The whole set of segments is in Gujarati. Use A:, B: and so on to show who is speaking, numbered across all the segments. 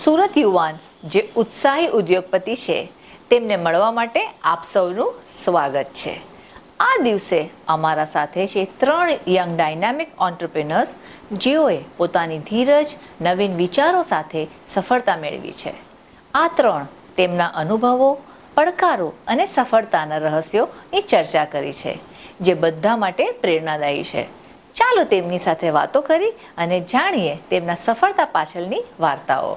A: સુરત યુવાન જે ઉત્સાહી ઉદ્યોગપતિ છે તેમને મળવા માટે આપ સૌનું સ્વાગત છે. આ દિવસે અમારા સાથે છે 3 યંગ ડાયનામિક ઓન્ટરપ્રિનર્સ જેઓએ પોતાની ધીરજ, નવીન વિચારો સાથે સફળતા મેળવી છે. આ 3 તેમના અનુભવો, પડકારો અને સફળતાના રહસ્યોની ચર્ચા કરી છે, જે બધા માટે પ્રેરણાદાયી છે. ચાલો તેમની સાથે વાતો કરી અને જાણીએ તેમના સફળતા પાછળની વાર્તાઓ.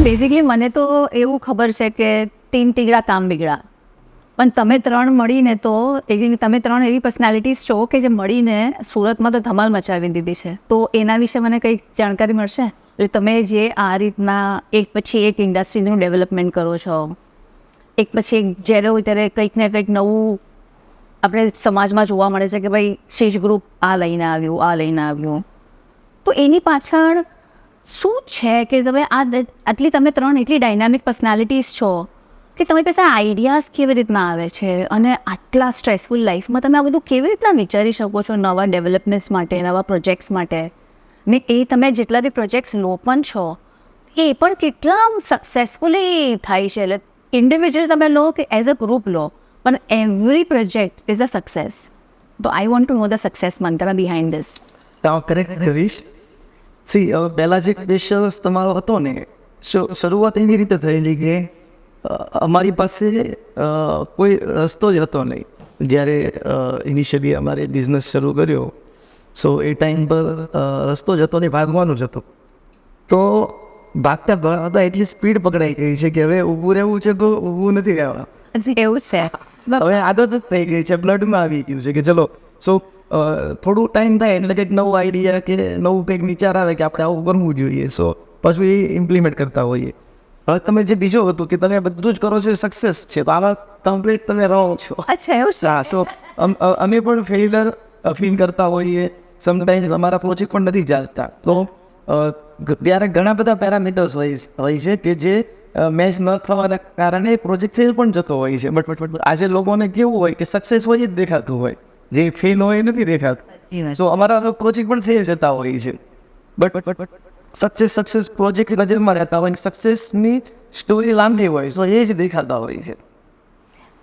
B: બેઝિકલી મને તો એવું ખબર છે કે 3 તીગડા કામ બિગડા, પણ તમે 3 મળીને તો તમે 3 એવી પર્સનાલિટીઝ છો કે જે મળીને સુરતમાં તો ધમાલ મચાવી દીધી છે. તો એના વિશે મને કંઈક જાણકારી મળશે? એટલે તમે જે આ રીતના એક પછી એક ઇન્ડસ્ટ્રીનું ડેવલપમેન્ટ કરો છો, એક પછી એક જ્યારે હોય ત્યારે કંઈક ને કંઈક નવું આપણે સમાજમાં જોવા મળે છે કે ભાઈ શીશ ગ્રુપ આ લઈને આવ્યું, તો એની પાછળ શું છે કે તમે આટલી તમે 3 એટલી ડાયનામિક પર્સનાલિટીઝ છો કે તમારી પાસે આઈડિયાઝ કેવી રીતના આવે છે અને આટલા સ્ટ્રેસફુલ લાઈફમાં તમે આ બધું કેવી રીતના વિચારી શકો છો નવા ડેવલપમેન્ટ્સ માટે, નવા પ્રોજેક્ટ્સ માટે? ને એ તમે જેટલા બી પ્રોજેક્ટ્સ લો પણ છો એ પણ કેટલા સક્સેસફુલી થાય છે. એટલે ઇન્ડિવિજ્યુઅલ તમે લો કે એઝ અ ગ્રુપ લો, પણ every project is a success. તો I want to know the success mantra behind this.
C: Correct કરીશ. પહેલાં જે ક્વેશ્ચન્સ તમારો હતો ને, શરૂઆત એવી રીતે થયેલી કે અમારી પાસે કોઈ રસ્તો જ હતો નહીં. જ્યારે ઇનિશિયલી અમારે બિઝનેસ શરૂ કર્યો, સો એ ટાઈમ પર રસ્તો જ હતો ને, ભાગવાનું જ હતું. તો ભાગતા ભાગતા એટલી સ્પીડ પકડાઈ ગઈ છે કે હવે ઊભું રહેવું છે તો ઊભું નથી રહેવા.
B: એવું છે,
C: હવે આદત જ થઈ ગઈ છે, બ્લડમાં આવી ગયું છે કે ચલો. સો થોડું ટાઈમ થાય એટલે કંઈક નવું આઈડિયા કે નવું કંઈક વિચાર આવે કે આપણે આવું કરવું જોઈએ, સો પાછું એ ઇમ્પ્લિમેન્ટ કરતા હોઈએ. હવે તમે જે બીજું હતું કે તમે બધું જ કરો છો એ સક્સેસ છે, તો આમાં કમ્પ્લીટ તમે રહો છો.
B: અચ્છા એવું છે.
C: હા, સો અમે પણ ફેઇલર ફીલ કરતા હોઈએ. સમટાઈમ્સ અમારા પ્રોજેક્ટ પણ નથી ચાલતા, તો ત્યારે ઘણા બધા પેરામીટર્સ હોય છે કે જે મેચ ન થવાના કારણે પ્રોજેક્ટ ફેલ પણ જતો હોય છે. બટ આજે લોકોને કેવું હોય કે સક્સેસ હોય જ દેખાતું હોય, જે ફેલ હોય એ નથી દેખાતું. સો અમારા પ્રોજેક્ટ પણ ફેલ જતા હોય છે, બટ સક્સેસ પ્રોજેક્ટ નજરમાં રહેતા હોય, સક્સેસની સ્ટોરી લાંબી હોય, સો એ જ દેખાતા હોય છે.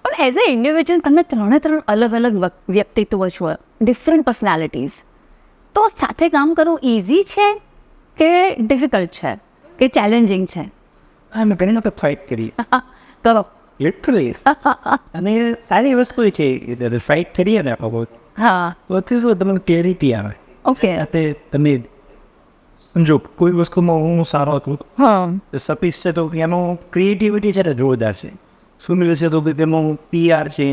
B: પણ એઝ અ ઇન્ડિવિજ્યુઅલ તમે 3 અલગ અલગ વ્યક્તિત્વ છો, ડિફરન્ટ પર્સનાલિટીઝ, તો સાથે કામ કરવું ઇઝી છે કે ડિફિકલ્ટ છે કે ચેલેન્જિંગ છે?
D: અમે ઘણી વખત ફાઇટ કરી
B: કરો
D: લિટરલી, અને સારી વસ્તુ છે ફાઇટ કરીએ ને આપણે,
B: હા.
D: તો શું તમને ક્લેરિટી આવે.
B: ઓકે.
D: તે તમે સમજો કોઈ વસ્તુમાં હું સારો હતું,
B: હા.
D: સપીસ છે તો એનું ક્રિએટિવિટી છે ને જોરદાર છે. સુનિલ છે તો તેનું PR છે,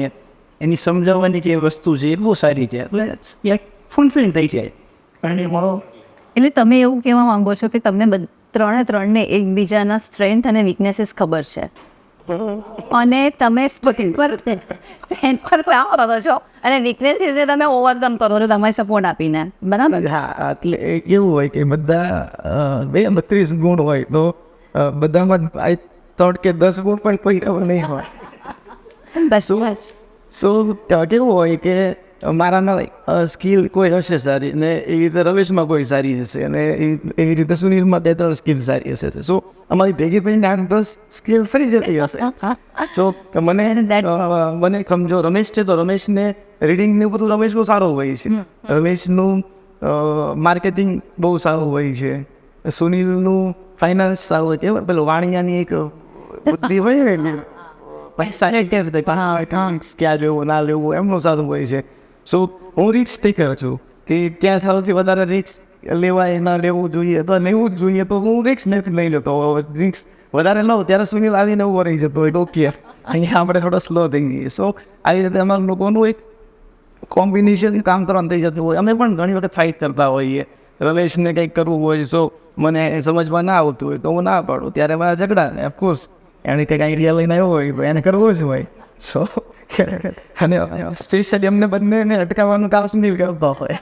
D: એની સમજાવવાની જે વસ્તુ છે એ બહુ સારી છે, એટલે ફૂલફિલ થઈ જાય. અને મારો
B: એટલે તમે એવું કહેવા માંગો છો કે તમને 3ને એકબીજાના સ્ટ્રેન્થ અને વીકનેસીસ ખબર છે અને તમે સ્ટ્રેન્થ પર કામ કરો છો અને વીકનેસીસને તમે ઓવરકમ કરો છો તમારી સપોર્ટ આપીને, બરાબર?
C: હા, એટલે કેવું હોય કે બધા 32 ગુણ હોય, તો બધામાં આઈ થોટ કે 10 ગુણ પણ કોઈ ખબર નહીં હોય.
B: બસ.
C: સો કેવું હોય કે મારામાં સ્કિલ કોઈ હશે સારી, ને એવી રીતે રમેશમાં કોઈ સારી હશે, અને એવી રીતે સુનિલમાં 2-3 સ્કિલ સારી હશે. સો અમારી ભેગી પડીને 8-10 સ્કિલ ફરી જતી હશે. સો મને સમજો રમેશ છે તો રમેશને રીડિંગ ને બધું રમેશ બહુ સારું હોય છે, રમેશનું માર્કેટિંગ બહુ સારું હોય છે, સુનિલનું ફાઇનાન્સ સારું હોય છે, પેલું વાણિયાની એક બુદ્ધિ હોય ને, પૈસા ક્યાં લેવું ના લેવું એમનું સારું હોય છે. સો હું રિસ્ક ટેકર છું કે ક્યાં સૌથી વધારે રિસ્ક લેવાય ના લેવું જોઈએ, તો લેવું જ જોઈએ, તો હું રિસ્ક નથી લઈ લેતો. રિસ્ક વધારે લઉં ત્યારે સુનિલ આવીને ઉભો રહી જતો હોય, ઓકે અહીંયા આપણે થોડો સ્લો થઈ જઈએ. સો આવી રીતે અમારા લોકોનું એક કોમ્બિનેશન કામ કરવાનું થઈ જતું હોય. અમે પણ ઘણી વખત ફાઇટ કરતા હોઈએ. રમેશને કંઈક કરવું હોય, સો મને સમજવા ના આવતું હોય તો હું ના પાડું, ત્યારે મારા ઝઘડા ને ઓફકોર્સ એને કંઈક આઈડિયા લઈને આવ્યો હોય તો એને કરવો જ હોય. સો અને સ્પેશિયલી અમને બંનેને અટકાવવાનું કામ સુનિલ કરતો હોય.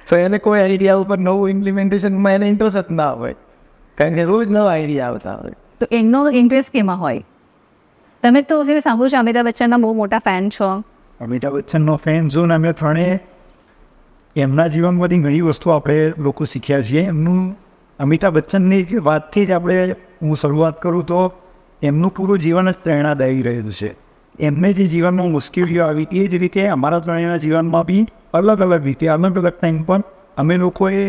C: સો એને કોઈ આઈડિયા ઉપર નવું ઇમ્પ્લિમેન્ટેશનમાં એને ઇન્ટરેસ્ટ જ ના હોય, કારણ કે રોજ નવા આઈડિયા આવતા હોય.
B: તો એનો ઇન્ટરેસ્ટ કેમાં હોય? તમે તો સાંભળ્યું છે અમિતાભ બચ્ચનના બહુ મોટા ફેન છો.
D: અમિતાભ બચ્ચનનો ફેન છું ને અમે ત્રણે એમના જીવનમાંથી ઘણી વસ્તુ આપણે લોકો શીખ્યા છીએ. એમનું અમિતાભ બચ્ચનની જે વાતથી જ હું શરૂઆત કરું તો એમનું પૂરું જીવન જ પ્રેરણાદાયી રહેલું છે. એમને જે જીવનમાં મુશ્કેલીઓ આવી એ જ રીતે અમારા ત્રણેયના જીવનમાં બી અલગ અલગ રીતે અલગ અલગ ટાઈમ પર અમે લોકોએ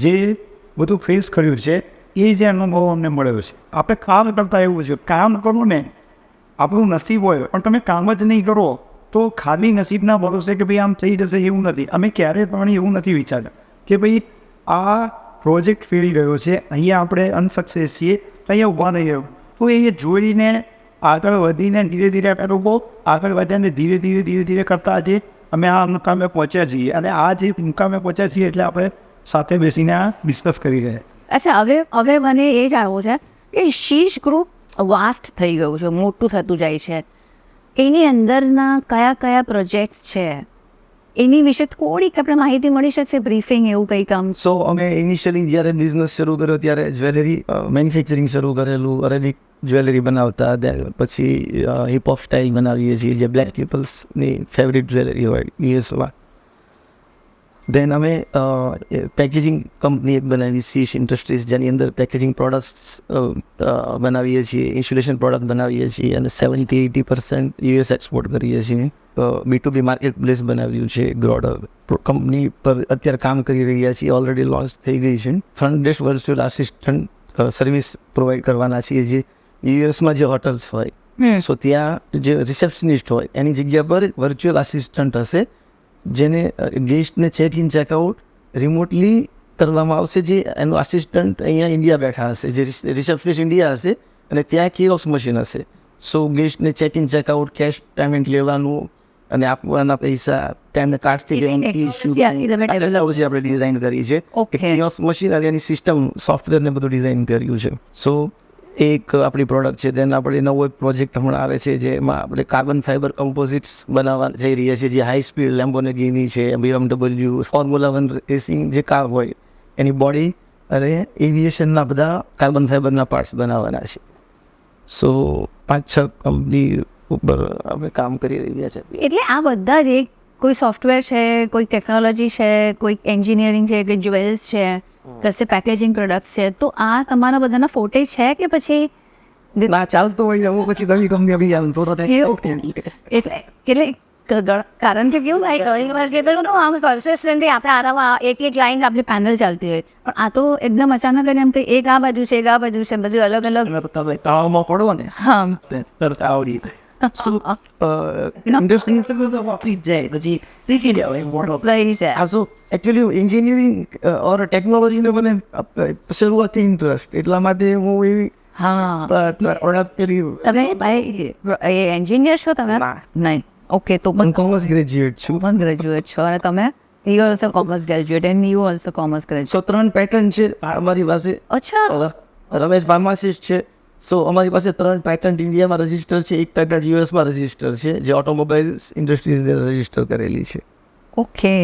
D: જે બધું ફેસ કર્યું છે એ જે અનુભવ અમને મળ્યો છે. આપણે કામ કરતાં એવું છે, કામ કરો ને આપણું નસીબ હોય પણ તમે કામ જ નહીં કરો તો ખાલી નસીબના ભરોસે કે ભાઈ આમ થઈ જશે એવું નથી. અમે ક્યારેય પણ એવું નથી વિચાર્યા કે ભાઈ આ પ્રોજેક્ટ ફેરી ગયો છે, અહીંયા આપણે અનસક્સેસ છીએ, અહીંયા ઊભા નહીં રહ્યો. તો એ જોઈને આગળ વધીને ધીરે ધીરે આપણે લોકો આગળ વધ્યા ને ધીરે ધીરે કરતાં આજે અમે આ મુકામે પહોંચ્યા છીએ. અને આ જે મુકામે પહોંચ્યા છીએ એટલે આપણે સાથે બેસીને આ ડિસ્કસ કરી રહ્યા.
B: અચ્છા, હવે મને એ જાણવું છે કે શીશ ગ્રુપ વાસ્ટ થઈ ગયું છે, મોટું થતું જાય છે, એની અંદરના કયા પ્રોજેક્ટ્સ છે એની વિશે થોડીક આપણે માહિતી મળી શકશે, બ્રીફિંગ એવું કંઈ કામ?
C: સો અમે ઇનિશિયલી જ્યારે બિઝનેસ શરૂ કર્યો ત્યારે જ્વેલરી મેન્યુફેક્ચરિંગ શરૂ કરેલું, અરેબિક જ્વેલરી બનાવતા, પછી હિપહોપ સ્ટાઇલ બનાવીએ છીએ જે બ્લેક પીપલ્સની ફેવરિટ જ્વેલરી હોય યુએસમાં. દેન અમે પેકેજિંગ કંપની એક બનાવી, શીશ ઇન્ડસ્ટ્રીઝ, જેની અંદર પેકેજિંગ પ્રોડક્ટ્સ બનાવીએ છીએ, ઇન્સ્યુલેશન પ્રોડક્ટ બનાવીએ છીએ અને 70-80% યુએસ એક્સપોર્ટ કરીએ છીએ. B2B માર્કેટ પ્લેસ બનાવ્યું છે, ગ્રોડર કંપની પર અત્યારે કામ કરી રહ્યા છીએ, ઓલરેડી લોન્ચ થઈ ગઈ છે. Front desk virtual assistant service provide કરવાના છીએ, જે યુએસમાં જે હોટલ્સ હોય સો ત્યાં જે રિસેપ્શનિસ્ટ હોય એની જગ્યા પર વર્ચ્યુઅલ આસિસ્ટન્ટ હશે જેને ગેસ્ટને ચેક ઇન ચેકઆઉટ રિમોટલી કરવામાં આવશે. જે એનું આસિસ્ટન્ટ અહીંયા ઇન્ડિયા બેઠા હશે, જે રિસેપ્શનિસ્ટ ઇન્ડિયા હશે અને ત્યાં કિયોસ્ક મશીન હશે. સો ગેસ્ટને check in checkout, cash payment લેવાનું અને આપવાના પૈસા ટાઈમને કાર્ડથી ટેકનોલોજી આપણે ડિઝાઇન કરી છે. કિયોસ્ક મશીન અને એની સિસ્ટમ સોફ્ટવેરને બધું ડિઝાઇન કર્યું છે. સો એક આપણી પ્રોડક્ટ છે. દેન આપણે નવો એક પ્રોજેક્ટ હમણાં આવે છે જેમાં આપણે કાર્બન ફાઇબર કમ્પોઝિટ્સ બનાવવા જઈ રહ્યા છીએ, જે હાઈ સ્પીડ લેમ્બોર્ગિની છે, BMW, ફોર્મ્યુલા 1 રેસિંગ જે કાર હોય એની બોડી અને એવિએશનના બધા કાર્બન ફાઇબરના પાર્ટ્સ બનાવવાના છે. સો 5-6 કંપની ઉપર અમે કામ કરી રહ્યા છે.
B: એટલે આ બધા જ એક કોઈ સોફ્ટવેર છે, કોઈ ટેકનોલોજી છે, કોઈ એન્જિનિયરિંગ છે, કોઈ જ્વેલ્સ છે, કશે પેકેજિંગ પ્રોડક્ટ્સ છે, તો આ તમારા બધાના ફોટે છે કે પછી
C: ના ચાલતો હોય હું પછી ઘણી કંપની આવી જાય
B: એટલે કારણ કે કેવું થાય ઘણી વાર કે આમ કન્સિસ્ટન્ટલી આપણે આરામાં એક લાઈન આપણી પેનલ ચાલતી હોય, પણ આ તો એકદમ અચાનક એમ કે એક આ બાજુ છે, એક આ બાજુ છે, બધી અલગ અલગ
D: તમે તાવમાં પડો ને
B: હા
D: તરત આવડી ઇન્ડસ્ટ્રીઝ વાપરી જાય પછી શીખી લેવાય.
B: રહી છે.
C: હા, સો એકચ્યુઅલી એન્જિનિયરિંગ ઓર ટેકનોલોજીને મને શરૂઆતથી ઇન્ટરેસ્ટ, એટલા માટે હું એવી
B: હા
C: પ્રોડક્ટ કરી.
B: તમે ભાઈ એન્જિનિયર છો તમે? નહીં. ઓકે, તો
C: હું કોમર્સ ગ્રેજ્યુએટ છું.
B: પણ ગ્રેજ્યુએટ છો અને તમે you also commerce graduate and you also commerce graduate.
C: So 3 pattern છે અમારી પાસે.
B: અચ્છા.
C: રમેશ ફાર્માસિસ્ટ છે. સો અમારી પાસે 3 પેટન્ટ ઇન્ડિયામાં રજિસ્ટર છે, એક પેટન્ટ યુએસમાં રજિસ્ટર છે જે ઓટોમોબાઈલ્સ ઇન્ડસ્ટ્રીઝને રજિસ્ટર કરેલી છે.
B: ઓકે.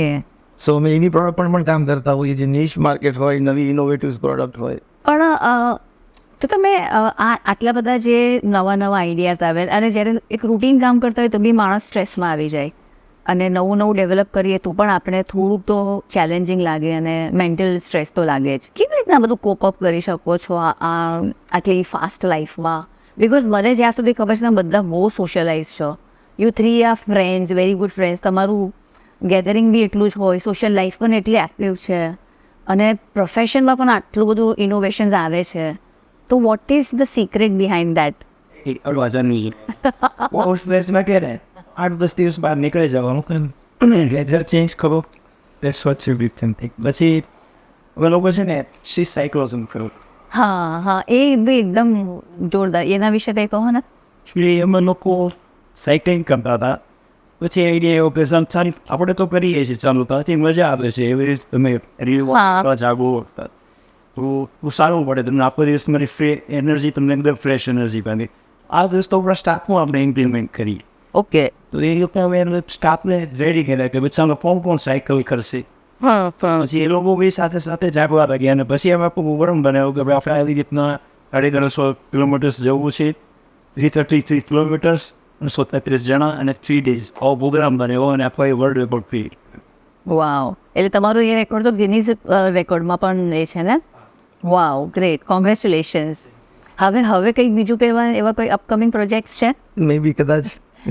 C: સો અમે એની પ્રોડક્ટ પણ કામ કરતા હોઈએ, જે નિશ માર્કેટ હોય, નવી ઇનોવેટિવ પ્રોડક્ટ હોય.
B: પણ તો તમે આટલા બધા જે નવા આઈડિયાઝ આવે અને જ્યારે એક રૂટીન કામ કરતા હોય તો બી માણસ સ્ટ્રેસમાં આવી જાય અને નવું ડેવલપ કરીએ તો પણ આપણે થોડુંક તો ચેલેન્જિંગ લાગે અને મેન્ટલ સ્ટ્રેસ તો લાગે જ. કેવી રીતના બધું કોપ અપ કરી શકો છો આટલી ફાસ્ટ લાઈફમાં? બિકોઝ મને જ્યાં સુધી ખબર છે તમે બધા બહુ સોશિયલાઇઝ છો, you 3 are friends, very good friends, તમારું ગેધરિંગ બી એટલું જ હોય, સોશિયલ લાઈફ પણ એટલી એક્ટિવ છે અને પ્રોફેશનમાં પણ આટલું બધું ઇનોવેશન્સ આવે છે. તો what is the secret behind that?
D: બહુ સ્ટ્રેસમાં કે ને 8-10 દિવસ બહાર નીકળી જવાનું, વેધર ચેન્જ કરો, that's what you be thinking. પછી હવે લોકો છે ને શી સાયક્લોઝમ કરો.
B: હા, એ બી એકદમ જોરદાર. એના વિશે કંઈ કહો ને.
D: અમે લોકો સાયકલિંગ કરતા હતા, પછી આઈડિયા એવો કે સારી આપણે તો કરીએ છીએ ચાલુ, ત્યાંથી મજા આવે છે, એવી રીતે તમે રીલ જાગો તો સારું પડે. તમને આખો દિવસ તમારી ફ્રી એનર્જી, તમને એકદમ ફ્રેશ એનર્જી બને. આ વસ્તુ આપણા સ્ટાફમાં આપણે ઇમ્પ્લિમેન્ટ કરીએ.
B: ઓકે.
D: તો એ રીતે અમે સ્ટાફને રેડી કર્યા કે પછી અમે કોણ સાયકલ કરશે. પછી એ લોકો બી સાથે જાગવા લાગ્યા અને પછી અમે આખું પ્રોગ્રામ બનાવ્યો કે આપણે આવી રીતના 350 કિલોમીટર્સ જવું છે, 333 કિલોમીટર્સ, 133 જણા અને 3 days આવો પ્રોગ્રામ બન્યો અને આખો વર્લ્ડ રેકોર્ડ ફી.
B: વાવ. એટલે તમારો એ રેકોર્ડ તો ગિનીઝ રેકોર્ડમાં પણ એ છે ને? વાવ, ગ્રેટ, કોંગ્રેચ્યુલેશન્સ. હવે કંઈક બીજું કહેવા એવા કોઈ અપકમિંગ પ્રોજેક્ટ્સ છે?
C: મે બી કદાચ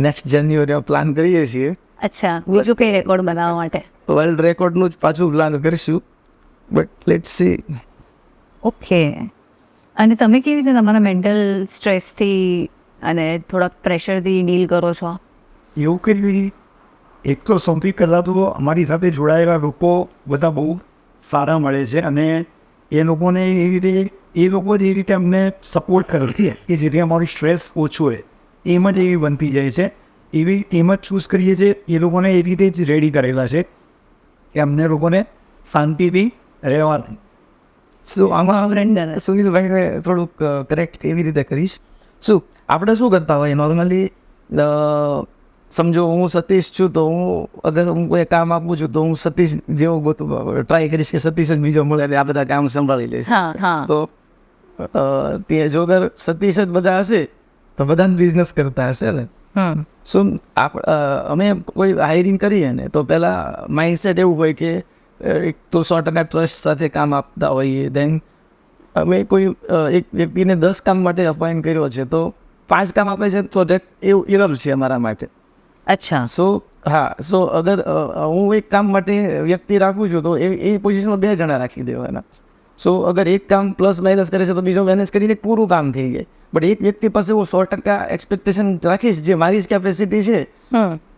C: નેક્સ્ટ જાન્યુઆરી પ્લાન કરીએ છીએ
B: અચ્છા, બીજું કઈ રેકોર્ડ બનાવવા માટે?
C: વર્લ્ડ રેકોર્ડનું જ પાછું પ્લાન કરીશું, બટ લેટ્સ સી.
B: ઓકે. અને તમે કેવી રીતે તમારા મેન્ટલ સ્ટ્રેસથી અને થોડાક પ્રેશરથી ડીલ કરો છો?
D: એવું કરી એક તો સૌથી પહેલાં તો અમારી સાથે જોડાયેલા લોકો બધા બહુ સારા મળે છે અને એ લોકોને એ લોકો જ એ રીતે અમને સપોર્ટ કરે છે કે જેથી અમારું સ્ટ્રેસ ઓછું હોય. એમ જ એવી બનતી જાય છે, એવી એમ જ ચૂઝ કરીએ છીએ. એ લોકોને એ રીતે જ રેડી કરેલા છે કે અમને લોકોને શાંતિથી રહેવાથી.
C: સો આમાં
B: Surrender.
C: સુનિલભાઈને થોડુંક કરેક્ટ એવી રીતે કરીશ. શું આપણે શું કરતા હોય નોર્મલી, સમજો હું સતીશ છું તો હું અગર હું કોઈ કામ આપું છું તો હું સતીશ જેવો ટ્રાય કરીશ કે સતીશ જ બીજો મળે અને આ બધા કામ સંભાળી લઈશ.
B: હા હા.
C: તો તે જો અગર સતીશ જ બધા હશે તો બધાને બિઝનેસ કરતા હશે ને. સો અમે કોઈ હાયરિંગ કરીએ ને તો પહેલાં માઇન્ડસેટ એવું હોય કે એક તો 100% ટ્રસ્ટ સાથે કામ આપતા હોઈએ. દેન અમે કોઈ એક વ્યક્તિને 10 કામ માટે અપોઇન્ટ કર્યો છે તો 5 કામ આપે છે તો દેટ એવું ઇનફ છે અમારા માટે.
B: અચ્છા.
C: સો સો અગર હું એક કામ માટે વ્યક્તિ રાખું છું તો એ પોઝિશનમાં 2 જણા રાખી દેવાના. સો અગર એક કામ પ્લસ માઇનસ કરે છે તો બીજો મેનેજ કરીને પૂરું કામ થઈ જાય. બટ એક વ્યક્તિ પાસે હું 100% એક્સપેક્ટેશન રાખીશ જે મારી જ કેપેસિટી છે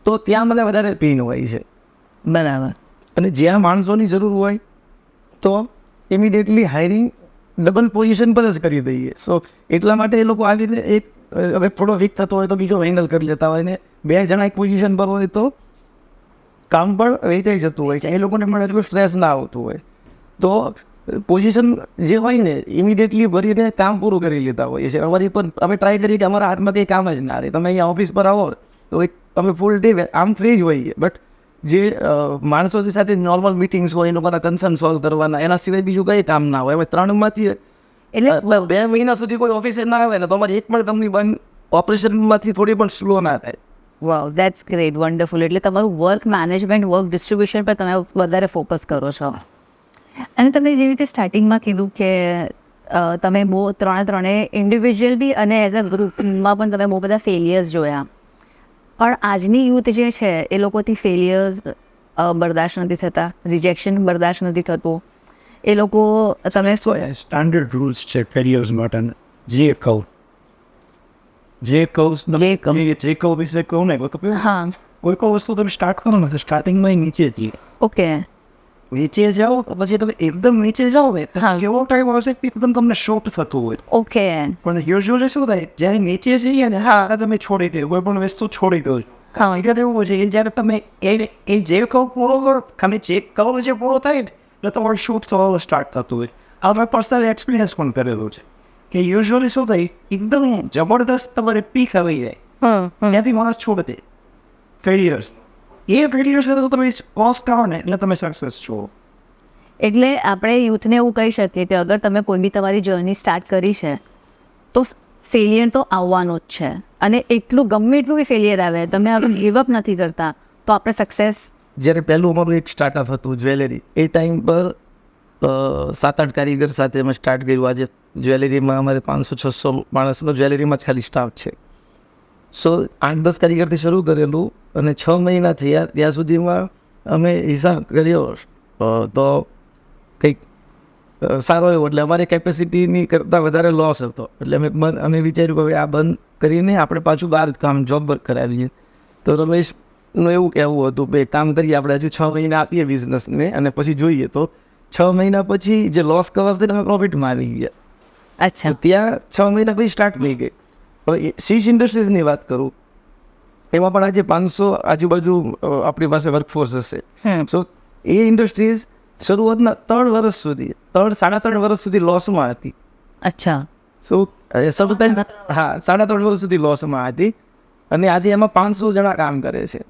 C: તો ત્યાં મને વધારે પેઇન હોય છે.
B: બરાબર.
C: અને જ્યાં માણસોની જરૂર હોય તો ઇમિડિયેટલી હાયરિંગ ડબલ પોઝિશન પર જ કરી દઈએ. સો એટલા માટે એ લોકો આવી રીતે એક હવે થોડો વીક થતો હોય તો બીજો હેન્ડલ કરી લેતા હોય ને 2 જણા એક પોઝિશન પર હોય તો કામ પણ વેચાઈ જતું હોય છે. એ લોકોને પણ એટલું સ્ટ્રેસ ના આવતું હોય તો પોઝિશન જે હોય ને ઇમિડિયેટલી ભરીને કામ પૂરું કરી લેતા હોઈએ છીએ. અમારી પર અમે ટ્રાય કરીએ કે અમારા હાથમાં કંઈ કામ જ ના રહે. તમે અહીંયા ઓફિસ પર આવો તો એક અમે ફૂલ ડે આમ ફ્રી જ હોઈએ, બટ જે માણસો સાથે નોર્મલ મિટિંગ્સ હોય એ લોકોના કન્સર્ન સોલ્વ કરવાના એના સિવાય બીજું કંઈ કામ ના હોય. અમે 3 માંથી
B: એટલે
C: 2 મહિના સુધી કોઈ ઓફિસે ના આવે ને તો અમારી એક પણ કંપની બંધ ઓપરેશનમાંથી થોડી પણ સ્લો ના થાય.
B: વાવ, ધેટ્સ ગ્રેટ, વન્ડરફુલ. એટલે તમારું વર્ક મેનેજમેન્ટ, વર્ક ડિસ્ટ્રીબ્યુશન પર તમે વધારે ફોકસ કરો છો. અને તમે જેવી રીતે સ્ટાર્ટિંગમાં કીધું કે તમે બહુ ત્રણે ઇન્ડિવિજ્યુઅલ બી અને એઝ અ ગ્રુપમાં પણ તમે બહુ બધા ફેલિયર્સ જોયા. પણ આજની યુથ જે છે એ લોકોથી ફેલિયર્સ બરદાશ્ત નથી થતા, રિજેક્શન બરદાશ્ત નથી થતું. એ લોકો તમે
D: સ્ટાન્ડર્ડ રૂલ્સ છે ફેરિયર્સ માટે. જે કહું વિશે કહું ને તો
B: હા.
D: કોઈ વસ્તુ તમે સ્ટાર્ટ કરો ને તો સ્ટાર્ટિંગમાં નીચે જઈએ.
B: ઓકે.
D: નીચે જાઓ પછી તમે એકદમ નીચે જાઓ ને
B: હા.
D: કેવો ટાઈમ આવશે કે એકદમ તમને શોર્ટ થતું હોય.
B: ઓકે.
D: પણ યુઝ્યુઅલી શું થાય જ્યારે નીચે જઈએ ને હા તમે છોડી દો, કોઈ પણ વસ્તુ છોડી દો.
B: હા.
D: એટલે એવું હોય છે કે જ્યારે તમે એ જે કહો પૂરો કરો, તમે જે કહો જે પૂરો થાય ને એટલે તમારું શૂટ થવાનું સ્ટાર્ટ થતું હોય. આ મેં પર્સનલ એક્સપિરિયન્સ પણ કરેલું છે કે યુઝ્યુઅલી શું થાય એકદમ જબરદસ્ત તમારે પીક આવી જાય ત્યાંથી માણસ છોડી દે ફેલિયર્સ. એ ફેલિયર્સ તો તમે ક્રોસ કરો ને એટલે તમે સક્સેસ છો.
B: એટલે આપણે યુથને એવું કહી શકીએ કે અગર તમે કોઈ બી તમારી જર્ની સ્ટાર્ટ કરી છે તો ફેલિયર તો આવવાનું જ છે. અને એટલું ગમે એટલું બી ફેલિયર આવે તમે અગર ગિવઅપ નથી કરતા તો આપણે સક્સેસ.
C: જ્યારે પહેલું અમારું એક સ્ટાર્ટઅપ હતું જ્વેલરી, એ ટાઈમ પર 7-8 કારીગર સાથે અમે સ્ટાર્ટ કર્યું. આજે જ્વેલરીમાં અમારે 500-600 માણસનો જ્વેલરીમાં જ ખાલી સ્ટાફ છે. સો 8-10 કારીગરથી શરૂ કરેલું અને 6 મહિના થયા ત્યાં સુધીમાં અમે હિસાબ કર્યો તો કંઈક સારો એવો, એટલે અમારી કેપેસિટીની કરતાં વધારે લોસ હતો. એટલે અમે વિચાર્યું કે હવે આ બંધ કરીને આપણે પાછું બહાર કામ જોબ વર્ક કરાવીએ. તો રમેશનું એવું કહેવું હતું કે કામ કરીએ આપણે હજુ 6 મહિના આપીએ બિઝનેસને અને પછી જોઈએ. તો 6 મહિના પછી જે લોસ કવર થઈને અમે પ્રોફિટમાં આવી ગયા.
B: અચ્છા.
C: ત્યાં 6 મહિના પછી સ્ટાર્ટ થઈ ગઈ. હવે શીશ ઇન્ડસ્ટ્રીઝની વાત કરું એમાં પણ આજે 500 આજુબાજુ આપણી પાસે વર્કફોર્સ હશે. સો એ ઇન્ડસ્ટ્રીઝ શરૂઆતના 3 વર્ષ સુધી 3.5 વર્ષ સુધી લોસમાં હતી.
B: અચ્છા.
C: સો સમટાઈમ 3.5 વર્ષ સુધી લોસમાં હતી અને આજે એમાં 500 જણા કામ કરે છે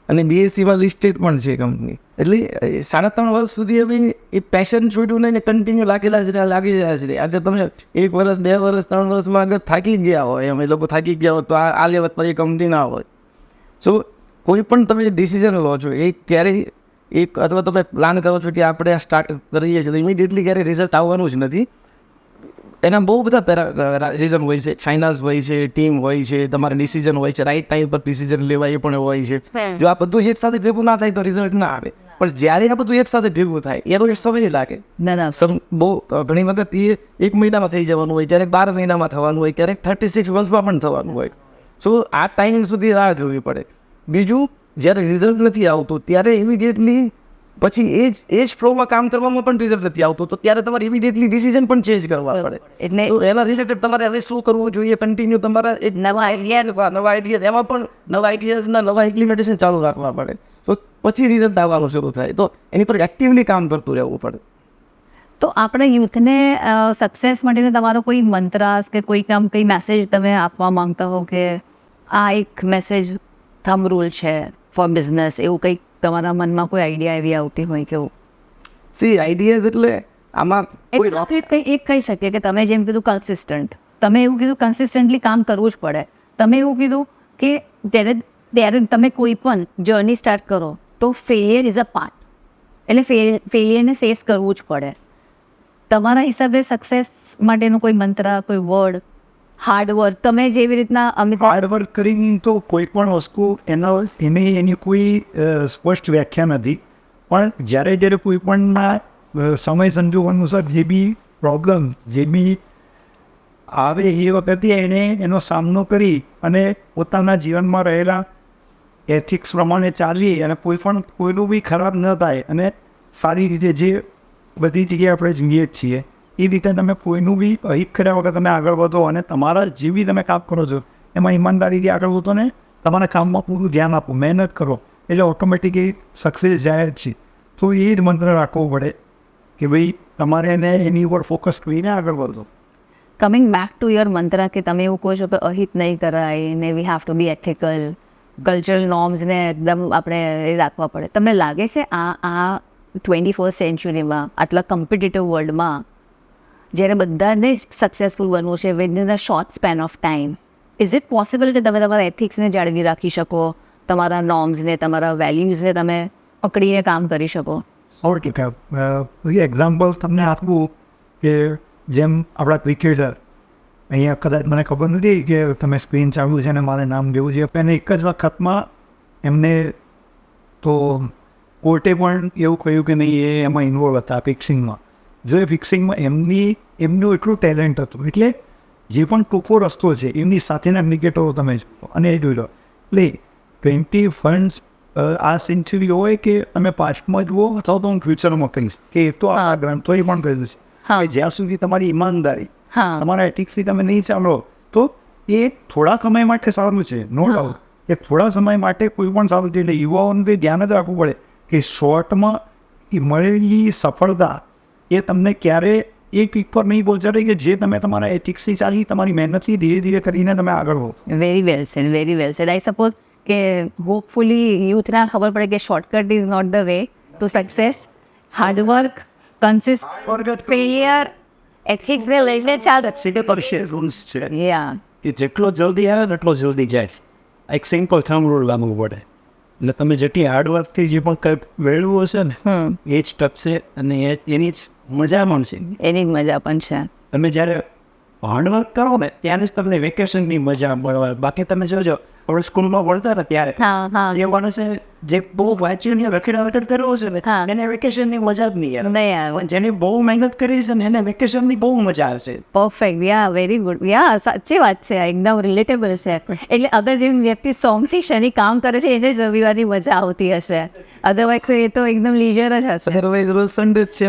C: અને BSEમાં લિસ્ટેડ પણ છે કંપની. એટલે 3.5 વર્ષ સુધી અમે એ પેશન છોડ્યું નહીં ને કન્ટિન્યુ લાગી રહ્યા છે. આજે તમે 1 વર્ષ 2 વર્ષ 3 વર્ષમાં આગળ થાકી ગયા હોય, અમે લોકો થાકી ગયા હોય તો આ લેવલ પર એ કંપની ના હોય. સો કોઈ પણ તમે ડિસિઝન લો છો એ ક્યારેય એક અથવા તમે પ્લાન કરો છો કે આપણે આ સ્ટાર્ટ કરીએ છીએ તો ઇમિડિયેટલી ક્યારે રિઝલ્ટ આવવાનું જ નથી. એના બહુ બધા રીઝન હોય છે. ફાઇનાન્સ હોય છે, ટીમ હોય છે, તમારા ડિસિઝન હોય છે, રાઈટ ટાઈમ પર ડિસિઝન લેવા એ પણ હોય છે. જો આ બધું એક સાથે ભેગું ના થાય તો રિઝલ્ટ ના આવે. પણ જ્યારે આ બધું એક સાથે ભેગું થાય એનો એક સમય લાગે. બહુ ઘણી વખત એ 1 મહિનામાં થઈ જવાનું હોય, ક્યારેક 12 મહિનામાં થવાનું હોય, ક્યારેક 36 મંથમાં પણ થવાનું હોય. સો આ ટાઈમ સુધી રાહ જોવી પડે. બીજું, જ્યારે રિઝલ્ટ નથી આવતું ત્યારે ઇમિડિયેટલી પછી એ જ ફ્લોમાં કામ કરવામાં પણ રિઝલ્ટ નથી આવતું તો ત્યારે તમારે ઇમિડિયેટલી ડિસિઝન પણ ચેન્જ કરવા પડે.
B: એટલે
C: તો એના રિલેટેડ તમારે હવે શું કરવું જોઈએ, કન્ટિન્યુ તમારા એક નવા આઈડિયાઝ એમાં પણ નવા આઈડિયાઝના નવા ઇમ્પ્લિમેન્ટેશન ચાલુ રાખવા પડે. તો પછી રિઝલ્ટ આવવાનું શરૂ થાય. તો એની પર એક્ટિવલી કામ કરતું રહેવું પડે.
B: તો આપણે યુથને સક્સેસ માટેનો તમારો કોઈ મંત્રાસ કે કોઈ કંઈ મેસેજ તમે આપવા માંગતા હો કે આ એક મેસેજ થંબ રૂલ છે ફોર બિઝનેસ, એવું કંઈક તમારા મનમાં કોઈ આઈડિયા એવી આવતી હોય કે
C: આઈડિયાઝ એટલે આમાં
B: એક કહી શકીએ કે તમે જેમ કીધું કન્સિસ્ટન્ટ, તમે એવું કીધું કન્સિસ્ટન્ટલી કામ કરવું જ પડે. તમે એવું કીધું કે ત્યારે તમે કોઈ પણ જર્ની સ્ટાર્ટ કરો તો ફેલિયર ઇઝ અ પાર્ટ, એટલે ફેલિયરને ફેસ કરવું જ પડે. તમારા હિસાબે સક્સેસ માટેનો કોઈ મંત્ર, કોઈ વર્ડ, હાર્ડવર્ક, તમે જેવી રીતના
D: હાર્ડવર્ક કરીને તો કોઈ પણ વસ્તુ એની કોઈ સ્પષ્ટ વ્યાખ્યા નથી. પણ જ્યારે કોઈ પણના સમય સંજોગ અનુસાર જે બી પ્રોબ્લેમ જે બી આવે એ વખતે એનો સામનો કરી અને પોતાના જીવનમાં રહેલા એથિક્સ પ્રમાણે ચાલી અને કોઈનું બી ખરાબ ન થાય અને સારી રીતે જે બધી જગ્યાએ આપણે જીવીએ જ છીએ એ રીતે તમે કોઈનું બી અહિત કર્યા વગર તમે આગળ વધો અને તમારા જે બી તમે કામ કરો છો એમાં ઈમાનદારીથી આગળ વધો ને તમારા કામમાં પૂરું ધ્યાન આપો, મહેનત કરો, એટલે ઓટોમેટિક એ સક્સેસ જાય જ છે. તો એ જ મંત્ર રાખવો પડે કે ભાઈ તમારે એની ઉપર ફોકસ કરીને આગળ વધો.
B: કમિંગ બેક ટુ યોર મંત્ર કે તમે એવું કહો છો કે અહિત નહીં કરાય ને we have to be ethical, cultural નોર્મ્સને એકદમ આપણે એ રાખવા પડે. તમને લાગે છે આ 21st સેન્ચુરીમાં આટલા કોમ્પિટિટિવ વર્લ્ડમાં જ્યારે બધાને જ સક્સેસફુલ બનવું છે within a short span of time, is it possible કે તમે તમારા એથિક્સને જાળવી રાખી શકો, તમારા નોર્મ્સને, તમારા વેલ્યુઝને તમે પકડીને કામ કરી શકો?
D: 100%. એક્ઝામ્પલ તમને આપવું કે જેમ આપણા ક્રિકેટર અહીંયા કદાચ મને ખબર નથી કે તમે સ્ક્રીન ચાલુ છે ને મારે નામ લેવું છે, અને એક જ વખતમાં એમને તો કોર્ટે પણ એવું કહ્યું કે નહીં એ એમાં ઇન્વોલ્વ હતા ફિક્સિંગમાં. જો એ ફિક્સિંગમાં એમનું એટલું ટેલેન્ટ હતું એટલે જે પણ ટૂંકો રસ્તો છે એમની સાથેના ક્રિકેટરો તમે જુઓ અને એ જોઈ લો. એટલે 21st આ સેન્ચુરી હોય કે તમે પાસ્ટમાં જુઓ અથવા તો હું ફ્યુચરમાં કહીશ કે એ તો આ ગ્રંથોએ પણ કહ્યું છે કે જ્યાં સુધી તમારી ઈમાનદારી, તમારા એથિક્સથી તમે નહીં ચાલો તો એ થોડા સમય માટે સારું છે, નો ડાઉટ. એ થોડા સમય માટે કોઈ પણ સારું છે. એટલે યુવાઓને ધ્યાન જ રાખવું પડે કે શોર્ટમાં મળેલી સફળતા એ તમને ક્યારે એ પીક પર નહીં પહોંચાડે કે જે તમે તમારા એથિક્સથી ચાલી તમારી મહેનતથી ધીરે ધીરે કરીને તમે આગળ વધો.
B: Very well said, very well said. I suppose કે હોપફુલી યુથના ખબર પડે કે shortcut is not the way to success. Hard work, consistent, failure, એથિક્સને લઈને ચાલો.
D: રૂલ્સ છે
B: યા
D: કે જેટલો જલ્દી આવે ને એટલો જલ્દી જાય. એક સિમ્પલ થંબ રૂલ લાગવું પડે. એટલે તમે જેટલી હાર્ડવર્કથી જે પણ કંઈક મેળવું હશે ને એ જ ટકશે અને એની જ મજા પણ છે.
B: એની જ મજા પણ છે.
D: તમે જ્યારે હાર્ડવર્ક કરો ને ત્યારે જ તમને વેકેશનની મજા મળે. બાકી તમે જોજો આપણે સ્કૂલમાં ભણતા ને ત્યારે જે માણસે જે બહુ વાંચ્યું ને રખેડા વખત કર્યો છે ને એને વેકેશનની મજા જ નહીં આવે. જેને બહુ મહેનત કરી છે ને એને વેકેશનની બહુ મજા આવશે.
B: પરફેક્ટ. યા વેરી ગુડ. યા સાચી વાત છે, એકદમ રિલેટેબલ છે. એટલે અગર જે વ્યક્તિ સોમથી શનિ કામ કરે છે એને જ રવિવારની મજા આવતી હશે, અધરવાઇઝ એ તો એકદમ લીઝર જ હશે.
C: અધરવાઇઝ રોજ સન્ડે જ છે.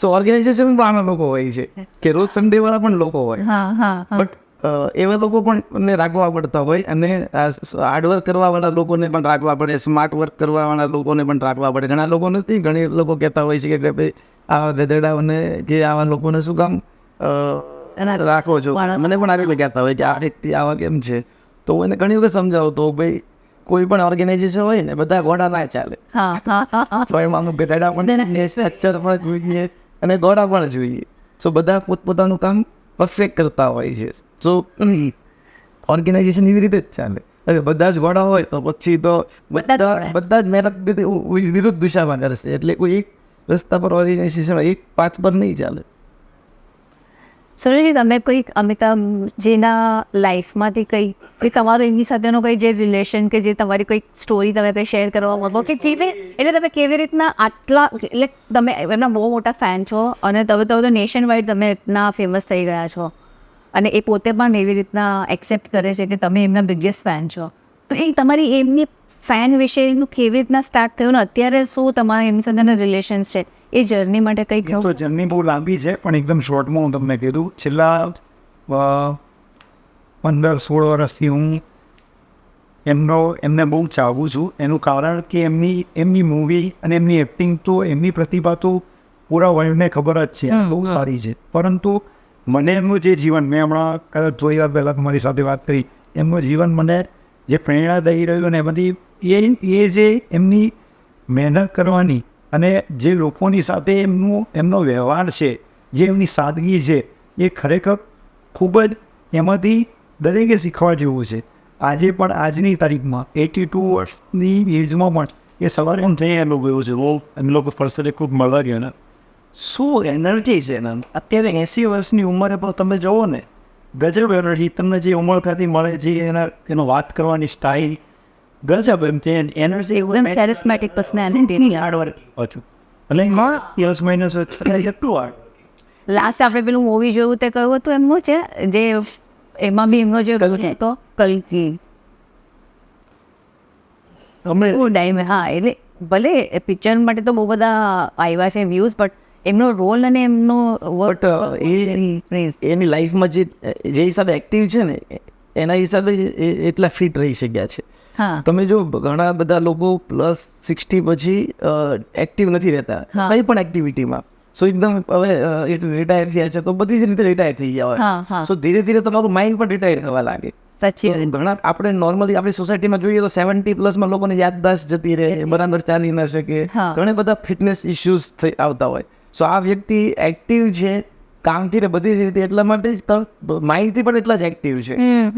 C: સો ઓર્ગેનાઇઝેશન પણ આના લોકો હોય છે કે રોજ સન્ડે વાળા પણ લોકો હોય. બટ એવા લોકો પણ રાખવા પડતા હોય અને હાર્ડવર્ક કરવાવાળા લોકોને પણ રાખવા પડે, સ્માર્ટ વર્ક કરવાવાળા લોકોને પણ રાખવા પડે. ઘણા લોકો નથી, ઘણી લોકો કહેતા હોય છે કે ભાઈ આવા ગધેડાઓને કે આવા લોકોને શું કામ રાખો છો. મને પણ આવી કહેતા હોય કે આ વ્યક્તિ આવા કેમ છે. તો એને ઘણી વખત સમજાવતો ભાઈ કોઈ પણ ઓર્ગેનાઇઝેશન હોય ને બધા ઘોડા ના ચાલે. તો એમાં ગધેડા પણ સ્ટ્રક્ચર પણ જોઈએ અને ઘોડા પણ જોઈએ. સો બધા પોતપોતાનું કામ પરફેક્ટ કરતા હોય છે. સો ઓર્ગેનાઇઝેશન એવી રીતે જ ચાલે. હવે બધા જ વડા હોય તો પછી તો બધા જ મહેનત વિરુદ્ધ દિશામાં કરશે, એટલે કોઈ એક રસ્તા પર ઓર્ગેનાઇઝેશન એક પાથ પર નહીં ચાલે.
B: સુરેશજી, તમે કોઈક અમિતાભજીના લાઈફમાંથી કંઈ તમારો એમની સાથેનો કંઈ જે રિલેશન કે જે તમારી કોઈક સ્ટોરી તમે કંઈ શેર કરવા માંગો કે એટલે તમે કેવી રીતના આટલા, એટલે તમે એમના બહુ મોટા ફેન છો અને તમે તો નેશન વાઇડ તમે એટલા ફેમસ થઈ ગયા છો અને એ પોતે પણ એવી રીતના એક્સેપ્ટ કરે છે કે તમે એમના બિગેસ્ટ ફેન છો, તો એ તમારી એમની ફેન વિશેનું કેવી રીતના સ્ટાર્ટ થયું ને અત્યારે શું તમારા એમની સાથેના રિલેશન્સ છે, એ જર્ની માટે કંઈક
D: તો જર્ની બહુ લાંબી છે, પણ એકદમ શોર્ટમાં હું તમને કીધું. છેલ્લા 15-16 વર્ષથી હું એમને બહુ ચાહું છું. એનું કારણ કે એમની મૂવી અને એમની એક્ટિંગ તો એમની પ્રતિભા તો પૂરા વર્લ્ડને ખબર જ છે, બહુ સારી છે. પરંતુ મને એમનું જે જીવન, મેં હમણાં કદાચ થોડી વાર પહેલાં તમારી સાથે વાત કરી, એમનું જીવન મને જે પ્રેરણા દઈ રહ્યું ને બધી એ જે એમની મહેનત કરવાની અને જે લોકોની સાથે એમનો વ્યવહાર છે, જે એમની સાદગી છે, એ ખરેખર ખૂબ જ એમાંથી દરેકે શીખવા જેવું છે. આજે પણ આજની તારીખમાં 82 વર્ષની એજમાં પણ એ સવારે એમ થઈ એનું ગયું છે, બહુ એમ લોકો પર્સનલી ખૂબ મળવા ગયો ને, શું એનર્જી છે ને. અત્યારે 80 વર્ષની ઉંમરે પણ તમે જુઓ ને, ગજબ એનર્જી તમને જે ઉંમરથી મળે છે, એનો વાત કરવાની સ્ટાઇલ ગજબ એમ છે. એનર્જી
B: એકદમ charismatic personality.
D: હાર્ડવર્ક પાછું એટલે પ્લસ માઇનસ એટલું હાર્ડ.
B: લાસ્ટ આપણે પેલું મૂવી જોયું તે કહ્યું હતું એમનું છે જે એમાં બી એમનો જે રોલ હતો કલ્કી, હા, એટલે ભલે પિક્ચર માટે તો બહુ બધા આવ્યા છે વ્યૂઝ, બટ એમનો રોલ અને એમનો
C: એની લાઈફમાં જે હિસાબે એક્ટિવ છે ને એના હિસાબે એટલા ફિટ રહી શક્યા છે. તમે જો ઘણા બધા લોકો +60 પછી એક્ટિવ નથી રહેતા કઈ પણ એક્ટિવિટીમાં, સો એકદમ હવે રિટાયર થયા છે તો બધી જ રીતે રિટાયર થઈ ગયા હોય, સો ધીરે ધીરે તમારું માઇન્ડ પણ રિટાયર થવા લાગે. ઘણા આપણે નોર્મલી આપણી સોસાયટીમાં જોઈએ તો 70+ લોકોની યાદદાસ્ત જતી રહે, બરાબર ચાલી ન શકે, ઘણા બધા ફિટનેસ ઇશ્યુઝ આવતા હોય. સો આ વ્યક્તિ એક્ટિવ છે કામથી ને બધી જ રીતે, એટલા માટે જ માઇન્ડથી પણ એટલા જ એક્ટિવ છે.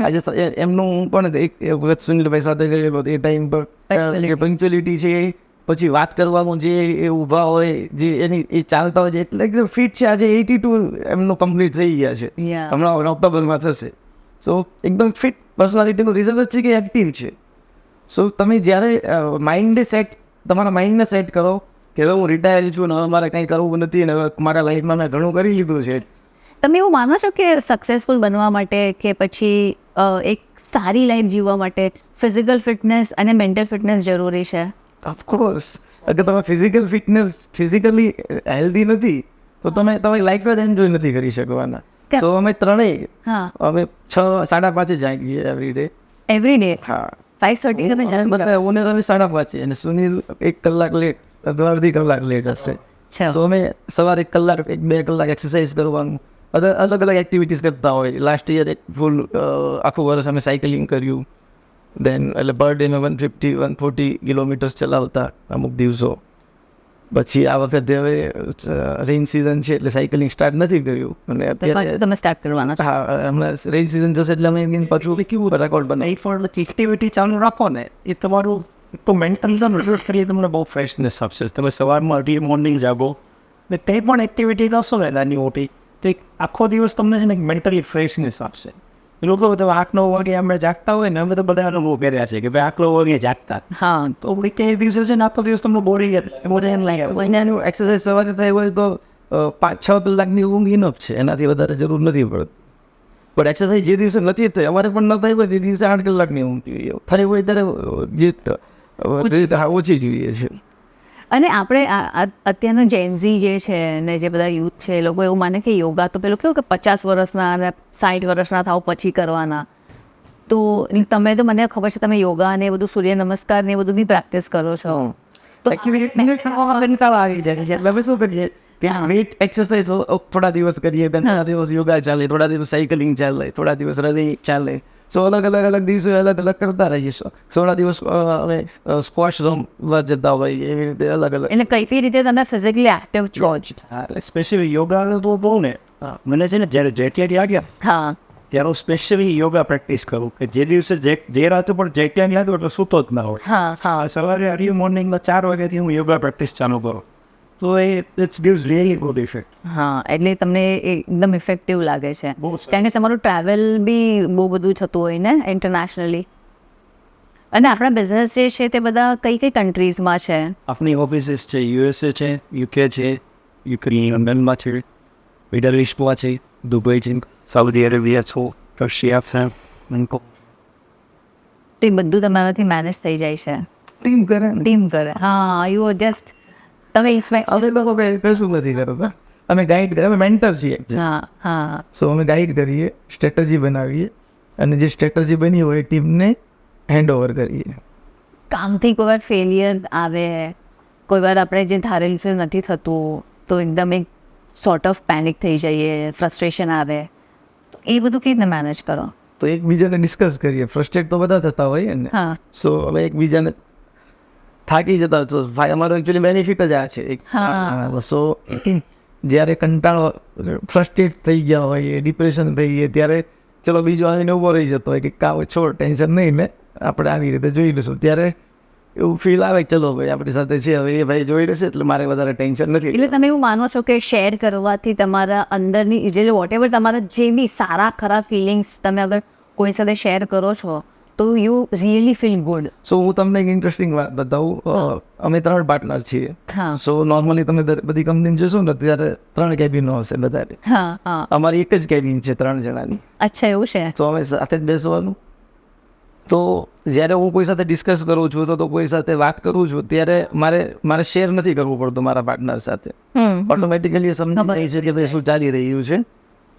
C: આજે એમનું હું પણ એક વખત સુનિલભાઈ સાથે ગયેલો, એ ટાઈમ પર પંક્ચ્યુઅલિટી છે, પછી વાત કરવાનું જે એ ઊભા હોય, જે એની એ ચાલતા હોય છે, એટલે એકદમ ફિટ છે. આજે 82 એમનું કમ્પ્લીટ થઈ ગયા છે, હમણાં ઓક્ટોબરમાં થશે. સો એકદમ ફિટ પર્સનાલિટીનું રિઝલ્ટ જ છે કે એક્ટિવ છે. સો તમે જ્યારે તમારા માઇન્ડને સેટ કરો કે હવે હું રિટાયર છું ને હવે મારે કંઈ કરવું નથી ને હવે મારા લાઈફમાં મેં ઘણું કરી લીધું છે.
B: તમે એવું માનો છો કે સક્સેસફુલ બનવા માટે કે પછી એક સારી લાઈફ જીવવા માટે ફિઝિકલ ફિટનેસ અને મેન્ટલ ફિટનેસ જરૂરી છે?
C: ઓફકોર્સ. અગર તમે ફિઝિકલી હેલ્ધી નથી તો તમે તમારી લાઈફ જ એન્જોય નથી કરી શકવાના. તો અમે ત્રણેય અમે 6-5 જાગીએ એવરી ડે. હા, 5:30 તમે તમે 5:30 અને સુનિલ 1 કલાક લેટ અથવા અડધી કલાક લેટ હશે. તો અમે સવારે 1 કલાક 1-2 કલાક એક્સરસાઇઝ કરવાનું, અલગ અલગ એક્ટિવિટીઝ કરતા હોય. લાસ્ટ યર ફૂલ આખું વર્ષ અમે સાયકલિંગ કર્યું, દેન એટલે પર ડેમાં 150-140 કિલોમીટર્સ ચલાવતા અમુક દિવસો. પછી આ વખતે હવે રેઇન સિઝન છે એટલે સાયકલિંગ સ્ટાર્ટ નથી કર્યું, અને અત્યારે
B: તમે સ્ટાર્ટ કરવાના?
C: હા, હમણાં રેઇન સિઝન જશે એટલે અમે પાછું કેવું રેકોર્ડ બનાવી.
E: ફોર એક્ટિવિટી ચાલુ રાખો ને, એ તમારું તો મેન્ટલ રિફ્રેશ કરીએ તમને બહુ ફ્રેશનેસ આપશે. તમે સવારમાં અર્લી મોર્નિંગ જાગો ને કંઈ પણ એક્ટિવિટી કરશો ને નાની મોટી, તો એક આખો દિવસ તમને છે ને મેન્ટલી ફ્રેશનેસ આપશે. એ લોકો તમે 8-9 વાગે અમે જાગતા હોય ને, અમે તો બધા અનુભવ કર્યા છે કે ભાઈ 8 વાગે જાગતા,
B: હા,
E: તો એ દિવસે છે ને આખો દિવસ તમને બોરિંગ
C: મહિનાનું એક્સરસાઇઝ સવારે થાય હોય તો 5-6 કલાકની ઊંઘ ઇનફ છે, એનાથી વધારે જરૂર નથી પડતી. પણ એક્સરસાઇઝ જે દિવસે નથી થઈ, અમારે પણ ન થઈ હોય તે દિવસે 8 કલાકની ઊંઘ જોઈએ, થઈ હોય ત્યારે જે ઓછી જોઈએ છે.
B: અને આપણે અત્યારના જેન્ઝી જે છે ને જે બધા યુથ છે, એ લોકો એવું માને કે યોગા તો પેલું કેવું કે 50 વર્ષના અને 60 વર્ષના થાવ પછી કરવાના. તો તમે તો મને ખબર છે તમે યોગા ને બધું સૂર્ય નમસ્કાર ને બધું બી પ્રેક્ટિસ કરો છો.
C: તો આવી જાય છે એટલે અમે શું કરીએ કે વેટ એક્સરસાઇઝ થોડા દિવસ કરીએ, થોડા દિવસ યોગા ચાલે, થોડા દિવસ સાયકલિંગ ચાલે, થોડા દિવસ રનિંગ ચાલે. સો અલગ દિવસો અલગ કરતા રહીએ. 16 દિવસ અમે સ્ક્વોશ રમવા જતા હોય, એવી રીતે અલગ.
B: એટલે કઈ રીતે તમે ફિઝિકલી એક્ટિવ છો?
E: સ્પેસિફિક યોગા તો બહુ ને મને છે ને જ્યારે જેટિયારી આવ્યા,
B: હા,
E: ત્યારે હું સ્પેશિયલી યોગા પ્રેક્ટિસ કરું કે જે દિવસે જે રાતે પણ જે ટાઈમ યાદ હોય એટલે સૂતો જ ના હોય.
B: હા હા
E: સવારે અર્લી મોર્નિંગમાં 4 વાગ્યાથી હું યોગા પ્રેક્ટિસ ચાલુ કરું તો એ it's gives really good effect.
B: હા એટલે તમને એ એકદમ ઇફેક્ટિવ લાગે છે
E: બહુ સારું.
B: કારણ કે તમારું ટ્રાવેલ બી બહુ બધું થતું હોય ને ઇન્ટરનેશનલી. અને આપણા બિઝનેસ જે છે તે બધા કઈ કઈ કન્ટ્રીઝમાં છે?
E: આપણી ઓફિસીસ છે USA છે, UK છે, લંડનમાં છે, મિડલ ઇસ્ટમાં છે, દુબઈ છે, સાઉદી અરેબિયા છે, રશિયા છે, બેંકોક.
B: તો એ બધું તમારાથી મેનેજ થઈ જાય છે?
C: ટીમ કરે ને.
B: ટીમ કરે. હા યુ જસ્ટ તમે
C: અમે લોકો કઈ કશું નથી કરતા, અમે ગાઈડ અમે મેન્ટર છીએ.
B: હા હા
C: સો અમે ગાઈડ કરીએ, સ્ટ્રેટજી બનાવીએ અને જે સ્ટ્રેટજી બની હોય ટીમને હેન્ડ ઓવર કરીએ.
B: કામથી કોઈ વાર ફેલિયર આવે, કોઈ વાર આપણે જે ધારેલું છે નથી થતું તો એકદમ એક સોર્ટ ઓફ પેનિક થઈ જઈએ, ફ્રસ્ટ્રેશન આવે, તો એ બધું કેવી રીતે મેનેજ કરો?
C: તો એકબીજાને ડિસ્કસ કરીએ. ફ્રસ્ટ્રેટ તો બધા થતા હોય ને.
B: હા
C: સો હવે એકબીજાને થાકી જતા તો અમારો એકચ્યુઅલી બેનિફિટ જ આ છે.
B: હા.
C: સો જ્યારે કંટાળો ફ્રસ્ટ્રેટ થઈ ગયા હોય, ડિપ્રેશન થઈ ગયે ત્યારે ચલો બીજો આવીને ઊભો રહી જતો હોય કે કાવ છોડ ટેન્શન નહીં ને આપણે આવી રીતે જોઈ લઈશું. ત્યારે એવું ફીલ આવે કે ચલો ભાઈ આપણી સાથે છે, હવે એ ભાઈ જોઈ લેશે એટલે મારે વધારે ટેન્શન નથી.
B: એટલે તમે એવું માનો છો કે શેર કરવાથી તમારા અંદરની જે વોટ એવર તમારા જે બી સારા ખરાબ ફિલિંગ્સ તમે અગર કોઈ સાથે શેર કરો છો તો યુ રિયલી ફીલ ગુડ.
C: સો હું તમને એક ઇન્ટરેસ્ટિંગ વાત બતાવું. અમે 3 પાર્ટનર છીએ.
B: હા
C: સો નોર્મલી તમે બધી કંપની જશો ને ત્યારે 3 કેબિનો હશે બધાને.
B: હા હા
C: અમારી એક જ કેબિન છે 3 જણાની.
B: અચ્છા એવું છે?
C: તો અમે સાથે જ બેસવાનું. તો જ્યારે હું કોઈ સાથે ડિસ્કસ કરું છું તો કોઈ સાથે વાત કરું છું ત્યારે મારે શેર નથી કરવું પડતું મારા પાર્ટનર સાથે. ઓટોમેટિકલી સમજી જાય છે કે ભાઈ શું ચાલી રહ્યું છે.